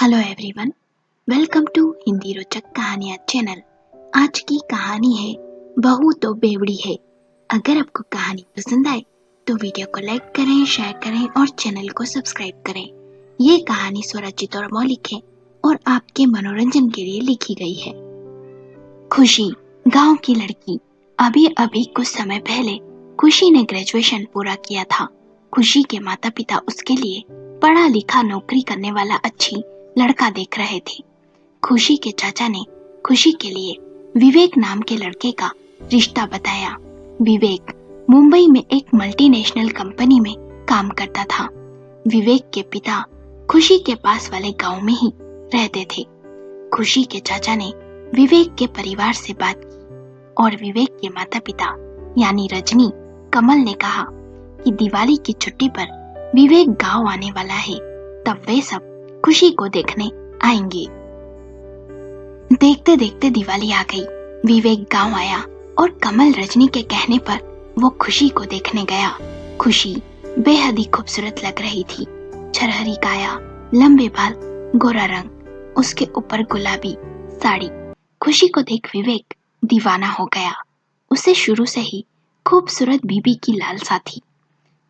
Hello everyone, welcome to Hindi रोचक कहानियाँ channel. आज की कहानी है बहू तो बेवड़ी है। अगर आपको कहानी पसंद आए तो वीडियो को लाइक करें, शेयर करें और चैनल को सब्सक्राइब करें। ये कहानी स्वरचित और मौलिक है और आपके मनोरंजन के लिए लिखी गई है। खुशी, गांव की लड़की। अभी अभी कुछ समय पहले खुशी ने ग्रेजुएशन पूरा किया था। खुशी के माता पिता उसके लिए पढ़ा लिखा नौकरी करने वाला अच्छी लड़का देख रहे थे। खुशी के चाचा ने खुशी के लिए विवेक नाम के लड़के का रिश्ता बताया। विवेक मुंबई में एक मल्टीनेशनल कंपनी में काम करता था। विवेक के पिता खुशी के पास वाले गांव में ही रहते थे। खुशी के चाचा ने विवेक के परिवार से बात की और विवेक के माता पिता यानी रजनी, कमल ने कहा कि दिवाली की छुट्टी पर विवेक गांव आने वाला है, तब वे सब खुशी को देखने आएंगे। देखते देखते दिवाली आ गई। विवेक गांव आया और कमल रजनी के कहने पर वो खुशी को देखने गया। खुशी बेहद ही खूबसूरत लग रही थी। छरहरी काया, लंबे बाल, गोरा रंग, उसके ऊपर गुलाबी साड़ी। खुशी को देख विवेक दीवाना हो गया। उसे शुरू से ही खूबसूरत बीबी की लालसा थी।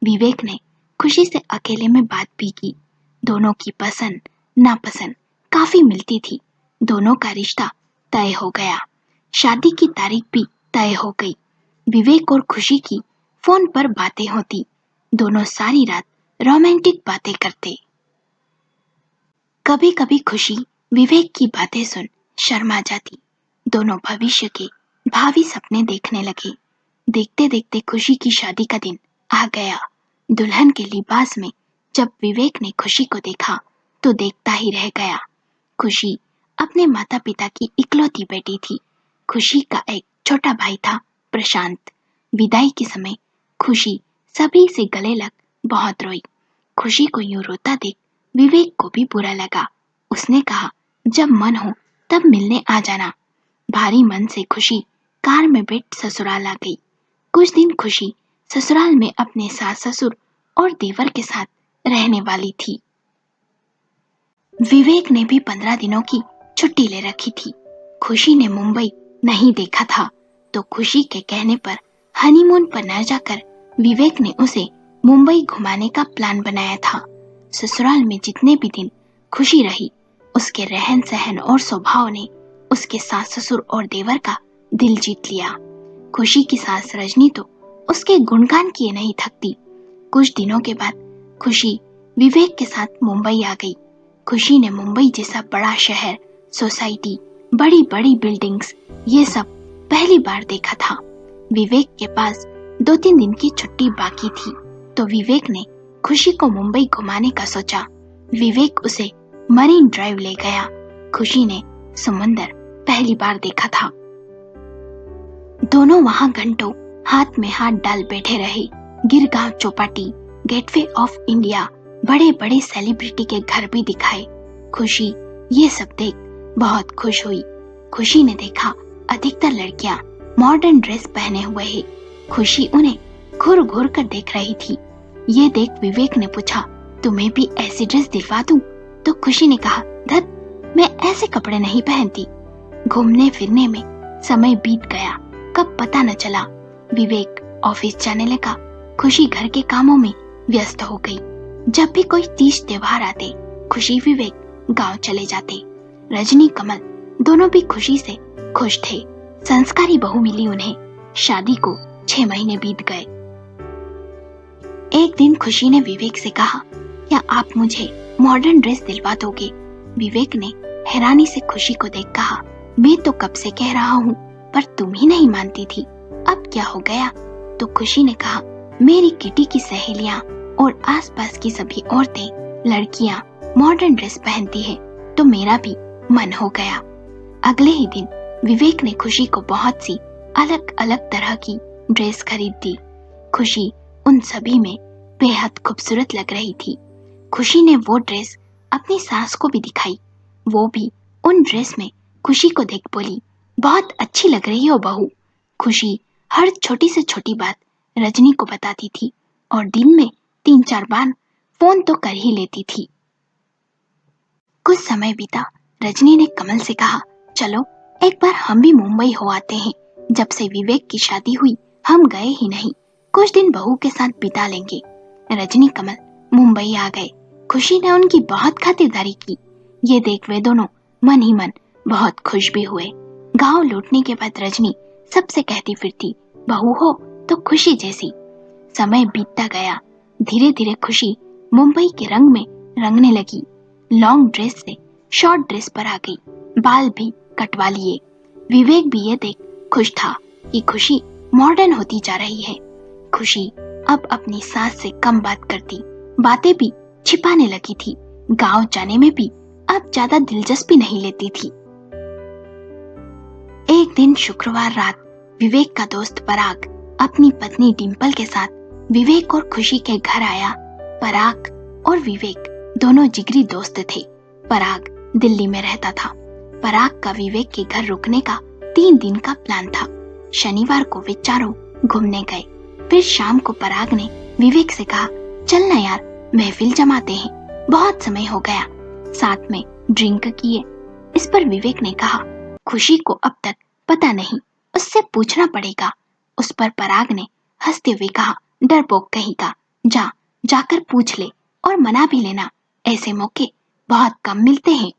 विवेक ने खुशी से अकेले में बात भी की। दोनों की पसंद नापसंद काफी मिलती थी। दोनों का रिश्ता तय हो गया। शादी की तारीख भी तय हो गई। विवेक और खुशी की फोन पर बातें होती। दोनों सारी रात रोमांटिक बातें करते। कभी कभी खुशी विवेक की बातें सुन शर्मा जाती। दोनों भविष्य के भावी सपने देखने लगे। देखते देखते खुशी की शादी का दिन आ गया। दुल्हन के लिबास में जब विवेक ने खुशी को देखा तो देखता ही रह गया। खुशी अपने माता पिता की इकलौती बेटी थी। खुशी का एक छोटा भाई था, प्रशांत। विदाई के समय खुशी सभी से गले लग बहुत रोई। खुशी को यूं रोता देख विवेक को भी बुरा लगा। उसने कहा, जब मन हो तब मिलने आ जाना। भारी मन से खुशी कार में बैठ ससुराल आ गई। कुछ दिन खुशी ससुराल में अपने सास ससुर और देवर के साथ रहने वाली थी। विवेक ने भी 15 दिनों की छुट्टी ले रखी थी। खुशी ने मुंबई नहीं देखा था तो खुशी के कहने पर हनीमून पर न जाकर विवेक ने उसे मुंबई घुमाने का प्लान बनाया था। ससुराल में जितने भी दिन खुशी रही, उसके रहन सहन और स्वभाव ने उसके सास ससुर और देवर का दिल जीत लिया। खुशी की सास रजनी तो उसके गुणगान किए नहीं थकती। कुछ दिनों के बाद खुशी विवेक के साथ मुंबई आ गई। खुशी ने मुंबई जैसा बड़ा शहर, सोसाइटी, बड़ी बड़ी बिल्डिंग्स, ये सब पहली बार देखा था। विवेक के पास 2-3 दिन की छुट्टी बाकी थी तो विवेक ने खुशी को मुंबई घुमाने का सोचा। विवेक उसे मरीन ड्राइव ले गया। खुशी ने समुंदर पहली बार देखा था। दोनों वहां घंटों हाथ में हाथ डाल बैठे रहे। Girgaon Chowpatty, gateway of India, बड़े बड़े सेलिब्रिटी के घर भी दिखाए। खुशी ये सब देख बहुत खुश हुई। खुशी ने देखा अधिकतर लड़कियां मॉडर्न ड्रेस पहने हुए हैं। खुशी उन्हें घूर घूर कर देख रही थी। ये देख विवेक ने पूछा, तुम्हें भी ऐसी ड्रेस दिलवा दूं? तो खुशी ने कहा, धत, मैं ऐसे कपड़े नहीं पहनती। घूमने फिरने में समय बीत गया, कब पता न चला। विवेक ऑफिस जाने लगा। खुशी घर के कामों में व्यस्त हो गई। जब भी कोई तीज त्योहार आते, खुशी विवेक गांव चले जाते। रजनी, कमल दोनों भी खुशी से खुश थे। संस्कारी बहू मिली उन्हें। शादी को 6 महीने बीत गए। एक दिन खुशी ने विवेक से कहा, क्या आप मुझे मॉडर्न ड्रेस दिलवा दोगे? विवेक ने हैरानी से खुशी को देख कहा, मैं तो कब से कह रहा हूँ पर तुम ही नहीं मानती थी, अब क्या हो गया? तो खुशी ने कहा, मेरी किटी की सहेलियां और आसपास की सभी औरतें, लड़कियां मॉडर्न ड्रेस पहनती हैं तो मेरा भी मन हो गया। अगले ही दिन विवेक ने खुशी को बहुत सी अलग अलग तरह की ड्रेस खरीद दी। खुशी उन सभी में बेहद खूबसूरत लग रही थी। खुशी ने वो ड्रेस अपनी सास को भी दिखाई। वो भी उन ड्रेस में खुशी को देख बोली, बहुत अच्छी लग रही हो बहू। खुशी हर छोटी से छोटी बात रजनी को बताती थी और दिन में 3-4 बार फोन तो कर ही लेती थी। कुछ समय बीता। रजनी ने कमल से कहा, चलो एक बार हम भी मुंबई हो आते हैं। जब से विवेक की शादी हुई हम गए ही नहीं। कुछ दिन बहू के साथ बिता लेंगे। रजनी कमल मुंबई आ गए। खुशी ने उनकी बहुत खातिरदारी की। ये देख वे दोनों मन ही मन बहुत खुश भी हुए। गांव लौटने के बाद रजनी सबसे कहती फिरती, बहू हो तो खुशी जैसी। समय बीतता गया। धीरे धीरे खुशी मुंबई के रंग में रंगने लगी। लॉन्ग ड्रेस से शॉर्ट ड्रेस पर आ गई। बाल भी कटवा लिए। विवेक भी ये देख खुश था कि खुशी मॉडर्न होती जा रही है। खुशी अब अपनी सास से कम बात करती, बातें भी छिपाने लगी थी। गांव जाने में भी अब ज्यादा दिलचस्पी नहीं लेती थी। एक दिन शुक्रवार रात विवेक का दोस्त पराग अपनी पत्नी डिम्पल के साथ विवेक और खुशी के घर आया। पराग और विवेक दोनों जिगरी दोस्त थे। पराग दिल्ली में रहता था। पराग का विवेक के घर रुकने का 3 दिन का प्लान था। शनिवार को वे चारों घूमने गए। फिर शाम को पराग ने विवेक से कहा, चल ना यार महफिल जमाते हैं, बहुत समय हो गया, साथ में ड्रिंक किए। इस पर विवेक ने कहा, खुशी को अब तक पता नहीं, उससे पूछना पड़ेगा। उस पर पराग ने हंसते हुए कहा, डरपोक कहीं का, जाकर पूछ ले और मना भी लेना, ऐसे मौके बहुत कम मिलते हैं।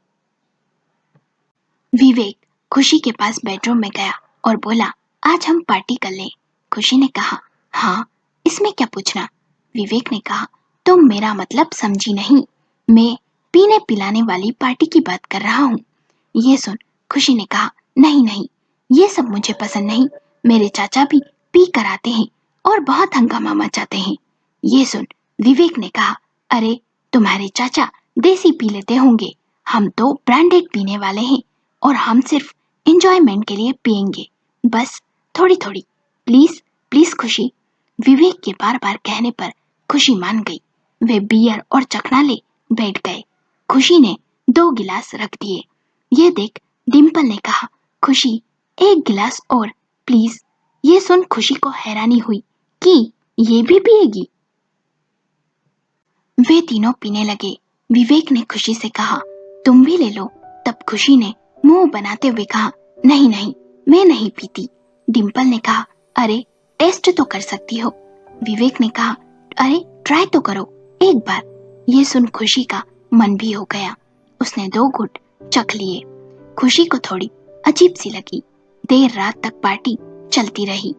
विवेक खुशी के पास बेडरूम में गया और बोला, आज हम पार्टी कर लें। खुशी ने कहा, हाँ इसमें क्या पूछना। विवेक ने कहा, तुम मेरा मतलब समझी नहीं, मैं पीने पिलाने वाली पार्टी की बात कर रहा हूँ। ये सुन खुशी ने कहा, नहीं नहीं ये सब मुझे पसंद नहीं, मेरे चाचा भी पी कर आते हैं और बहुत हंगामा मचाते हैं। ये सुन विवेक ने कहा, अरे तुम्हारे चाचा देसी पी लेते होंगे, हम तो ब्रांडेड पीने वाले हैं और हम सिर्फ एंजॉयमेंट के लिए पिएंगे, बस थोड़ी थोड़ी, प्लीज प्लीज खुशी। विवेक के बार बार कहने पर खुशी मान गई। वे बियर और चखना ले बैठ गए। खुशी ने 2 गिलास रख दिए। ये देख डिम्पल ने कहा, खुशी 1 गिलास और प्लीज। ये सुन खुशी को हैरानी हुई कि ये भी पिएगी। वे तीनों पीने लगे। विवेक ने खुशी से कहा, तुम भी ले लो। तब खुशी ने मुंह बनाते हुए कहा, नहीं नहीं मैं नहीं पीती। डिम्पल ने कहा, अरे टेस्ट तो कर सकती हो। विवेक ने कहा, अरे ट्राई तो करो एक बार। ये सुन खुशी का मन भी हो गया। उसने 2 घुट चख लिए। खुशी को थोड़ी अजीब सी लगी। देर रात तक पार्टी चलती रही।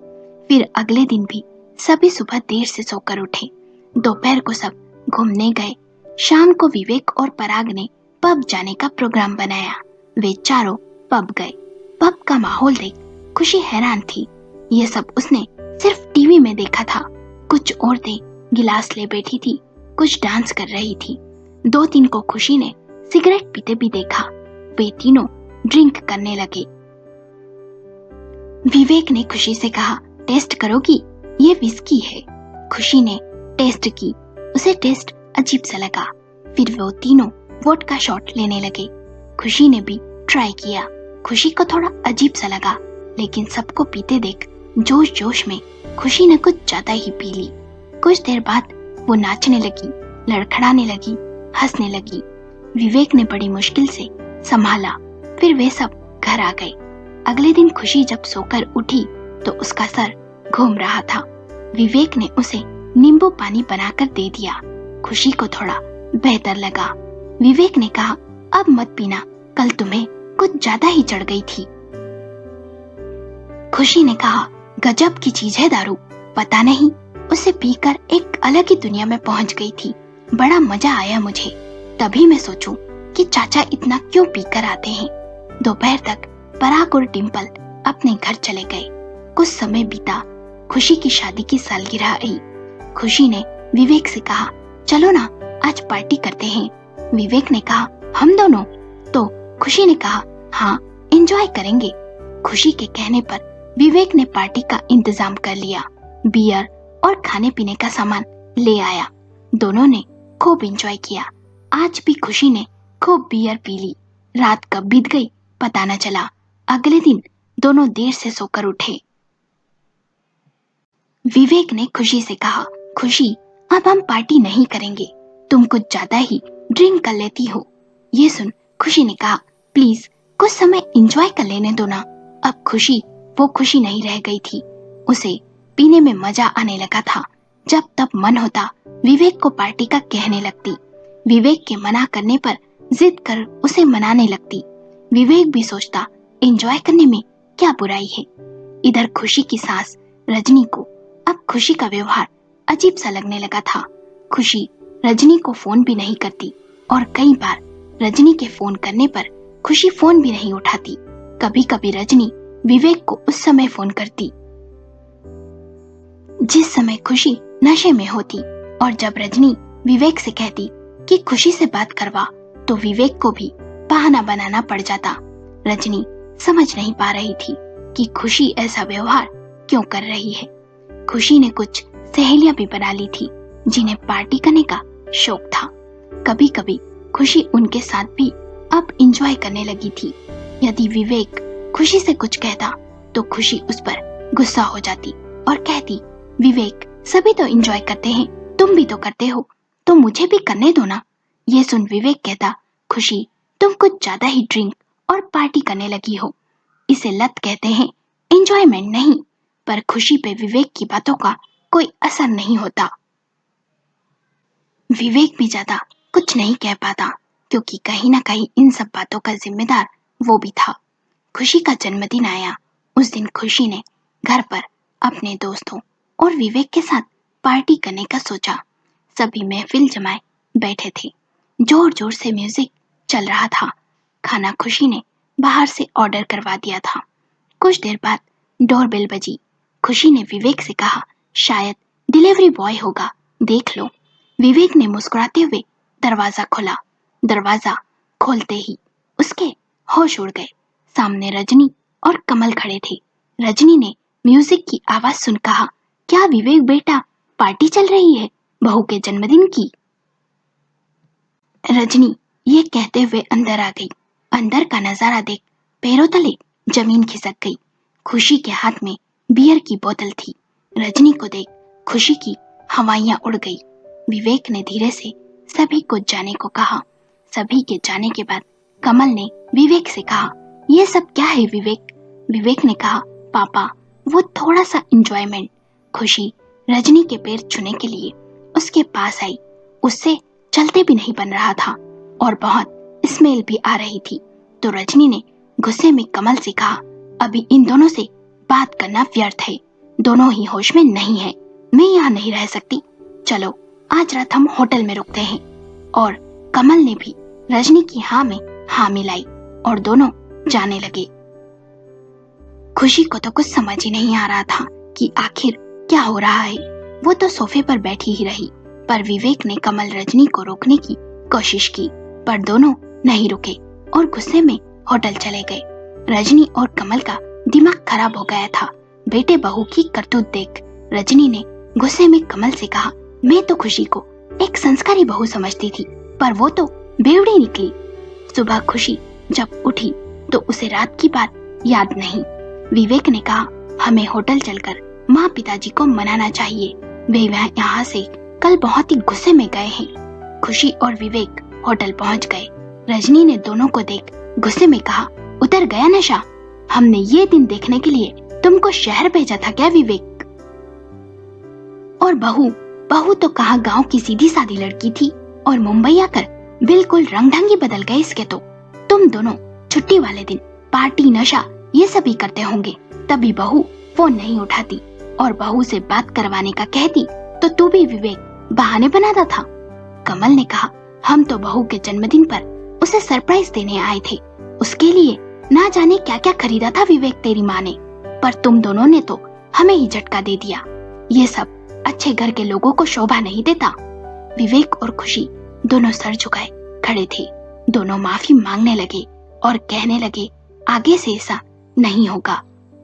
फिर अगले दिन भी सभी सुबह देर से सोकर उठे। दोपहर को सब घूमने गए। शाम को विवेक और पराग ने पब जाने का प्रोग्राम बनाया। वे चारों पब गए। पब का माहौल देख खुशी हैरान थी। ये सब उसने सिर्फ टीवी में देखा था। कुछ औरतें गिलास ले बैठी थी, कुछ डांस कर रही थी। 2-3 को खुशी ने सिगरेट पीते भी देखा। वे तीनों ड्रिंक करने लगे। विवेक ने खुशी से कहा, टेस्ट करोगी, ये विस्की है। खुशी ने टेस्ट की। उसे टेस्ट अजीब सा लगा। फिर वो तीनों वोडका शॉट लेने लगे। खुशी ने भी ट्राई किया। खुशी को थोड़ा अजीब सा लगा, लेकिन सबको पीते देख जोश जोश में खुशी ने कुछ ज्यादा ही पी ली। कुछ देर बाद वो नाचने लगी, लड़खड़ाने लगी, हंसने लगी। विवेक ने बड़ी मुश्किल से संभाला। फिर वे सब घर आ गए। अगले दिन खुशी जब सोकर उठी तो उसका सर घूम रहा था। विवेक ने उसे नींबू पानी बनाकर दे दिया। खुशी को थोड़ा बेहतर लगा। विवेक ने कहा, अब मत पीना, कल तुम्हें कुछ ज्यादा ही चढ़ गई थी। खुशी ने कहा, गजब की चीज है दारू, पता नहीं उसे पीकर एक अलग ही दुनिया में पहुंच गई थी। बड़ा मजा आया मुझे। तभी मैं सोचूं कि चाचा इतना क्यों पीकर आते हैं। दोपहर तक पराग और डिम्पल अपने घर चले गए। कुछ समय बीता। खुशी की शादी की सालगिरह आई। खुशी ने विवेक से कहा, चलो ना आज पार्टी करते हैं। विवेक ने कहा, हम दोनों? तो खुशी ने कहा, हाँ एंजॉय करेंगे। खुशी के कहने पर विवेक ने पार्टी का इंतजाम कर लिया। बियर और खाने पीने का सामान ले आया। दोनों ने खूब एंजॉय किया। आज भी खुशी ने खूब बियर पी ली। रात कब बीत गई पता न चला। अगले दिन दोनों देर से सोकर उठे। विवेक ने खुशी से कहा, खुशी अब हम पार्टी नहीं करेंगे, तुम कुछ ज्यादा ही ड्रिंक कर लेती हो। ये सुन खुशी ने कहा, प्लीज कुछ समय एंजॉय कर लेने दो ना। अब खुशी वो खुशी नहीं रह गई थी। उसे पीने में मजा आने लगा था। जब तब मन होता विवेक को पार्टी का कहने लगती। विवेक के मना करने पर जिद कर उसे मनाने लगती। विवेक भी सोचता एंजॉय करने में क्या बुराई है। इधर खुशी की सास रजनी को अब खुशी का व्यवहार अजीब सा लगने लगा था। खुशी रजनी को फोन भी नहीं करती और कई बार रजनी के फोन करने पर खुशी फोन भी नहीं उठाती। कभी कभी रजनी विवेक को उस समय फोन करती जिस समय खुशी नशे में होती, और जब रजनी विवेक से कहती कि खुशी से बात करवा, तो विवेक को भी बहाना बनाना पड़ जाता। रजनी समझ नहीं पा रही थी कि खुशी ऐसा व्यवहार क्यों कर रही है। खुशी ने कुछ सहेलियां भी बना ली थी जिन्हें पार्टी करने का शौक था। कभी कभी खुशी उनके साथ भी अब एंजॉय करने लगी थी। यदि विवेक खुशी से कुछ कहता तो खुशी उस पर गुस्सा हो जाती और कहती, विवेक सभी तो एंजॉय करते हैं, तुम भी तो करते हो, तो मुझे भी करने दो ना। ये सुन विवेक कहता, खुशी तुम कुछ ज्यादा ही ड्रिंक और पार्टी करने लगी हो। इसे लत कहते हैं, एंजॉयमेंट नहीं। पर खुशी पे विवेक की बातों का कोई असर नहीं होता। विवेक भी ज्यादा कुछ नहीं कह पाता क्योंकि कहीं ना कहीं इन सब बातों का जिम्मेदार वो भी था। खुशी का जन्मदिन आया। उस दिन खुशी ने घर पर अपने दोस्तों और विवेक के साथ पार्टी करने का सोचा। सभी महफिल जमाए बैठे थे। जोर जोर से म्यूजिक चल रहा था। खाना खुशी ने बाहर से ऑर्डर करवा दिया था। कुछ देर बाद डोरबेल बजी। खुशी ने विवेक से कहा, शायद डिलीवरी बॉय होगा, देख लो। विवेक ने मुस्कुराते हुए दरवाजा खोला। दरवाजा खोलते ही उसके होश उड़ गए। सामने रजनी और कमल खड़े थे। रजनी ने म्यूजिक की आवाज सुन कहा, क्या विवेक बेटा पार्टी चल रही है बहू के जन्मदिन की? रजनी ये कहते हुए अंदर आ गई। अंदर का नजारा देख पैरों तले जमीन खिसक गई। खुशी के हाथ में बियर की बोतल थी। रजनी को देख खुशी की हवाइयां उड़ गई। विवेक ने धीरे से सभी को जाने को कहा। सभी के जाने के बाद कमल ने विवेक से कहा, ये सब क्या है विवेक? विवेक ने कहा, पापा वो थोड़ा सा एंजॉयमेंट। खुशी रजनी के पैर छूने के लिए उसके पास आई। उससे चलते भी नहीं बन रहा था और बहुत स्मेल भी आ रही थी। तो रजनी ने गुस्से में कमल से कहा, अभी इन दोनों से बात करना व्यर्थ है। दोनों ही होश में नहीं है। मैं यहाँ नहीं रह सकती। चलो आज रात हम होटल में रुकते हैं। और कमल ने भी रजनी की हाँ में हाँ मिलाई और दोनों जाने लगे। खुशी को तो कुछ समझ ही नहीं आ रहा था कि आखिर क्या हो रहा है। वो तो सोफे पर बैठी ही रही। पर विवेक ने कमल रजनी को रोकने की कोशिश की, पर दोनों नहीं रुके और गुस्से में होटल चले गए। रजनी और कमल का दिमाग खराब हो गया था। बेटे बहू की करतूत देख रजनी ने गुस्से में कमल से कहा, मैं तो खुशी को एक संस्कारी बहू समझती थी, पर वो तो बेवड़ी निकली। सुबह खुशी जब उठी तो उसे रात की बात याद नहीं। विवेक ने कहा, हमें होटल चलकर माँ पिताजी को मनाना चाहिए। वे यहाँ से कल बहुत ही गुस्से में गए हैं। खुशी और विवेक होटल पहुँच गए। रजनी ने दोनों को देख गुस्से में कहा, उतर गया नशा? हमने ये दिन देखने के लिए तुमको शहर भेजा था क्या विवेक? और बहू तो कहाँ गांव की सीधी सादी लड़की थी और मुंबई आकर बिल्कुल रंग ढंगी बदल गए इसके तो। तुम दोनों छुट्टी वाले दिन पार्टी नशा ये सभी करते होंगे, तभी बहू फोन नहीं उठाती और बहू से बात करवाने का कहती तो तू भी विवेक बहाने बनाता था। कमल ने कहा, हम तो बहू के जन्मदिन पर उसे सरप्राइज देने आए थे। उसके लिए ना जाने क्या क्या खरीदा था विवेक तेरी माँ ने, पर तुम दोनों ने तो हमें ही झटका दे दिया। ये सब अच्छे घर के लोगों को शोभा नहीं देता। विवेक और खुशी दोनों सर झुकाए खड़े थे। दोनों माफी मांगने लगे और कहने लगे, आगे से ऐसा नहीं होगा,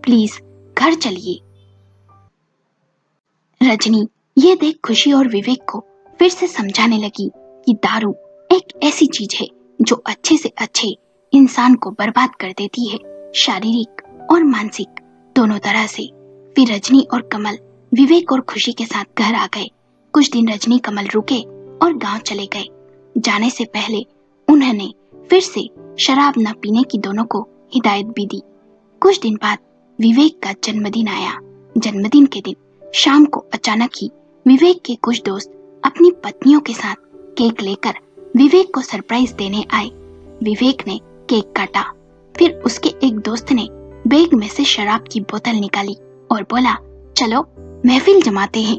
प्लीज घर चलिए। रजनी ये देख खुशी और विवेक को फिर से समझाने लगी कि दारू एक ऐसी चीज है जो अच्छे से अच्छे इंसान को बर्बाद कर देती है, शारीरिक और मानसिक दोनों तरह से। फिर रजनी और कमल विवेक और खुशी के साथ घर आ गए। कुछ दिन रजनी कमल रुके और गांव चले गए। जाने से पहले उन्होंने फिर से शराब न पीने की दोनों को हिदायत भी दी। कुछ दिन बाद विवेक का जन्मदिन आया। जन्मदिन के दिन शाम को अचानक ही विवेक के कुछ दोस्त अपनी पत्नियों के साथ केक लेकर विवेक को सरप्राइज देने आए। विवेक ने केक काटा, फिर उसके एक दोस्त ने बैग में से शराब की बोतल निकाली और बोला, चलो महफिल जमाते हैं।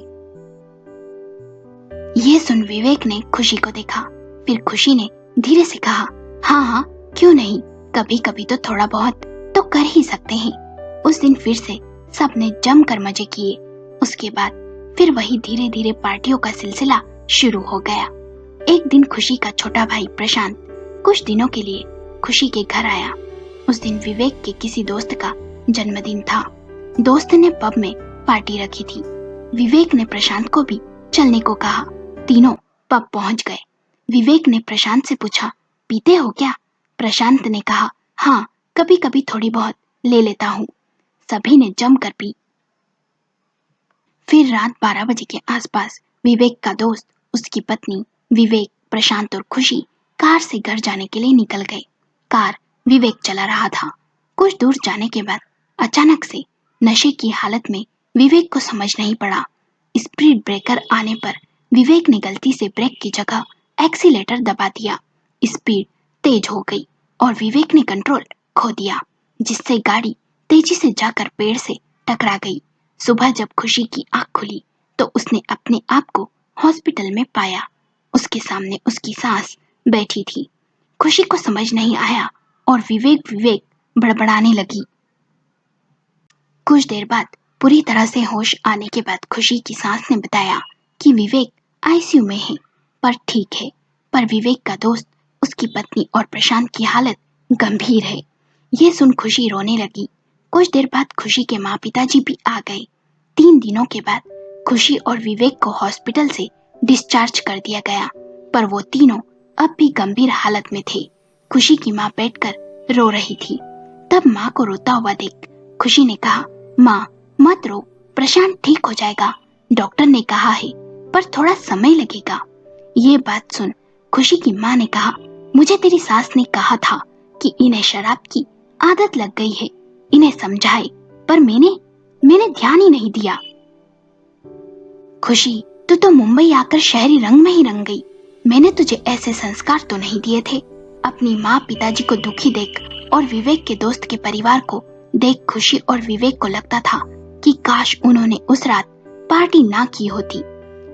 ये सुन विवेक ने खुशी को देखा। फिर खुशी ने धीरे से कहा, हाँ हाँ क्यों नहीं, कभी कभी तो थोड़ा बहुत तो कर ही सकते हैं। उस दिन फिर से सबने जमकर मजे किए। उसके बाद फिर वही धीरे धीरे पार्टियों का सिलसिला शुरू हो गया। एक दिन खुशी का छोटा भाई प्रशांत कुछ दिनों के लिए खुशी के घर आया। उस दिन विवेक के किसी दोस्त का जन्मदिन था। दोस्त ने पब में पार्टी रखी थी। विवेक ने प्रशांत को भी चलने को कहा। तीनों पब पहुंच गए। विवेक ने प्रशांत से पूछा, पीते हो क्या? प्रशांत ने कहा, हाँ कभी कभी थोड़ी बहुत ले लेता हूँ। सभी ने जमकर पी। फिर रात 12 बजे के आसपास विवेक का दोस्त, उसकी पत्नी, विवेक, प्रशांत और खुशी कार से घर जाने के लिए निकल गए। कार विवेक चला रहा था। कुछ दूर जाने के बाद अचानक से नशे की हालत में विवेक को समझ नहीं पड़ा। स्पीड ब्रेकर आने पर विवेक ने गलती से ब्रेक की जगह एक्सीलेटर दबा दिया। स्पीड तेज हो गई और विवेक ने कंट्रोल खो दिया, जिससे गाड़ी तेजी से जाकर पेड़ से टकरा गई। सुबह जब खुशी की आंख खुली तो उसने अपने आप को हॉस्पिटल में पाया। उसके सामने उसकी सास बैठी थी। खुशी को समझ नहीं आया और विवेक बड़बड़ाने लगी। कुछ देर बाद पूरी तरह से होश आने के बाद खुशी की सास ने बताया कि विवेक आईसीयू में है, पर ठीक है। पर विवेक का दोस्त, उसकी पत्नी और प्रशांत की हालत गंभीर है। ये सुन खुशी रोने लगी। कुछ देर बाद खुशी के माँ पिताजी भी आ गए। 3 दिनों के बाद खुशी और विवेक को हॉस्पिटल से डिस्चार्ज कर दिया गया, पर वो तीनों अब भी गंभीर हालत में थे। खुशी की माँ बैठकर रो रही थी। तब माँ को रोता हुआ देख खुशी ने कहा, माँ मत रो, प्रशांत ठीक हो जाएगा, डॉक्टर ने कहा है, पर थोड़ा समय लगेगा। ये बात सुन खुशी की माँ ने कहा, मुझे तेरी सास ने कहा था कि इन्हें शराब की आदत लग गई है, इन्हें समझाए, पर मैंने ध्यान ही नहीं दिया। खुशी तू तो मुंबई आकर शहरी रंग में ही रंग गई। मैंने तुझे ऐसे संस्कार तो नहीं दिए थे। अपनी माँ पिताजी को दुखी देख और विवेक के दोस्त के परिवार को देख खुशी और विवेक को लगता था कि काश उन्होंने उस रात पार्टी ना की होती।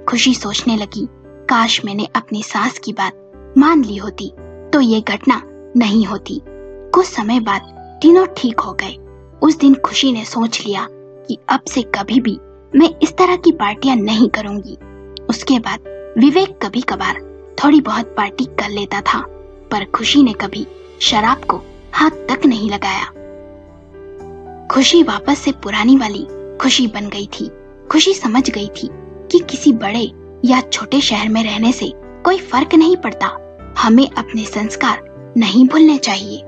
खुशी सोचने लगी, काश मैंने अपनी सास की बात मान ली होती तो ये घटना नहीं होती। कुछ समय बाद तीनों ठीक हो गए। उस दिन खुशी ने सोच लिया कि अब से कभी भी मैं इस तरह की पार्टियां नहीं करूंगी। उसके बाद विवेक कभी कभार थोड़ी बहुत पार्टी कर लेता था, पर खुशी ने कभी शराब को हाथ तक नहीं लगाया। खुशी वापस से पुरानी वाली खुशी बन गई थी। खुशी समझ गई थी कि किसी बड़े या छोटे शहर में रहने से कोई फर्क नहीं पड़ता। हमें अपने संस्कार नहीं भूलने चाहिए।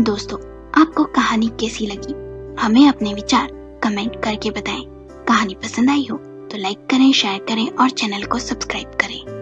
दोस्तों, आपको कहानी कैसी लगी? हमें अपने विचार कमेंट करके बताएं। कहानी पसंद आई हो तो लाइक करें, शेयर करें और चैनल को सब्सक्राइब करें।